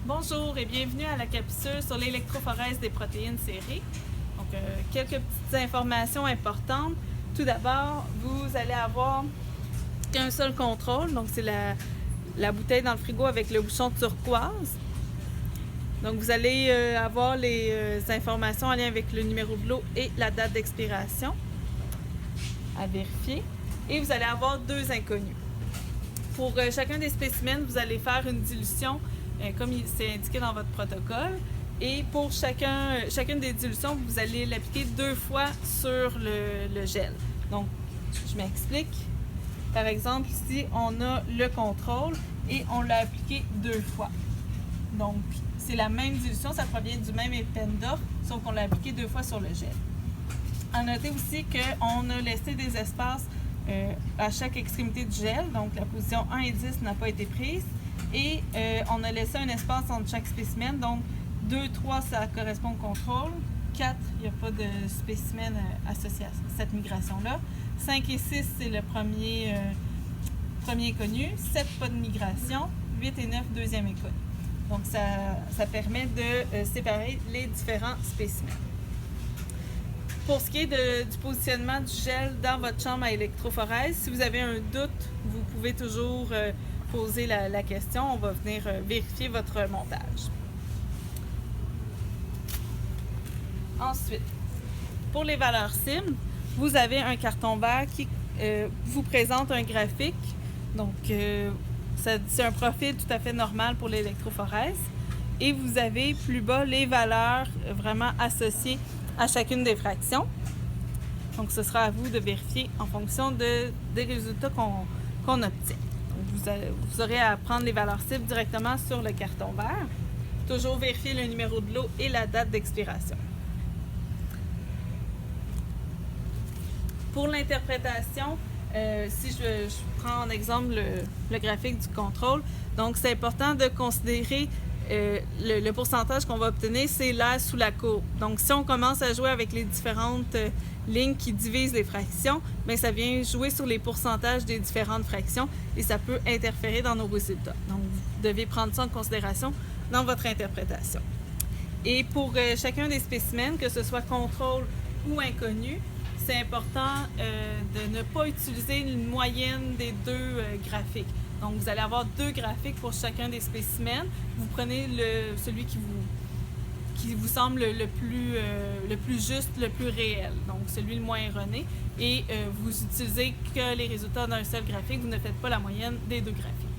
Bonjour et bienvenue à la capsule sur l'électrophorèse des protéines serrées. Donc, quelques petites informations importantes. Tout d'abord, vous allez avoir qu'un seul contrôle. Donc, c'est la bouteille dans le frigo avec le bouchon turquoise. Donc, vous allez avoir les informations en lien avec le numéro de l'eau et la date d'expiration à vérifier. Et vous allez avoir deux inconnus. Pour chacun des spécimens, vous allez faire une dilution comme c'est indiqué dans votre protocole. Et pour chacune des dilutions, vous allez l'appliquer 2 fois sur le gel. Donc, je m'explique. Par exemple, ici, on a le contrôle et on l'a appliqué 2 fois. Donc, c'est la même dilution, ça provient du même épenda, sauf qu'on l'a appliqué 2 fois sur le gel. À noter aussi qu'on a laissé des espaces à chaque extrémité du gel, donc la position 1 et 10 n'a pas été prise. Et on a laissé un espace entre chaque spécimen, donc 2, 3, ça correspond au contrôle. 4, il n'y a pas de spécimen associé à cette migration-là. 5 et 6, c'est le premier inconnu. 7, pas de migration. 8 et 9, deuxième inconnu. Donc, ça permet de séparer les différents spécimens. Pour ce qui est du positionnement du gel dans votre chambre à électrophorèse, si vous avez un doute, vous pouvez toujours poser la question. On va venir vérifier votre montage. Ensuite, pour les valeurs cibles, vous avez un carton vert qui vous présente un graphique. Donc, c'est un profil tout à fait normal pour l'électrophorèse. Et vous avez plus bas les valeurs vraiment associées à chacune des fractions. Donc, ce sera à vous de vérifier en fonction des résultats qu'on obtient. Donc, vous aurez à prendre les valeurs cibles directement sur le carton vert. Toujours vérifier le numéro de l'eau et la date d'expiration. Pour l'interprétation, si je prends en exemple le graphique du contrôle, donc c'est important de considérer le pourcentage qu'on va obtenir, c'est l'air sous la courbe. Donc, si on commence à jouer avec les différentes lignes qui divisent les fractions, bien, ça vient jouer sur les pourcentages des différentes fractions et ça peut interférer dans nos résultats. Donc, vous devez prendre ça en considération dans votre interprétation. Et pour chacun des spécimens, que ce soit contrôle ou inconnu, c'est important de ne pas utiliser une moyenne des deux graphiques. Donc, vous allez avoir 2 graphiques pour chacun des spécimens. Vous prenez celui qui vous semble le plus juste, le plus réel, donc celui le moins erroné, et vous utilisez que les résultats d'un seul graphique, vous ne faites pas la moyenne des 2 graphiques.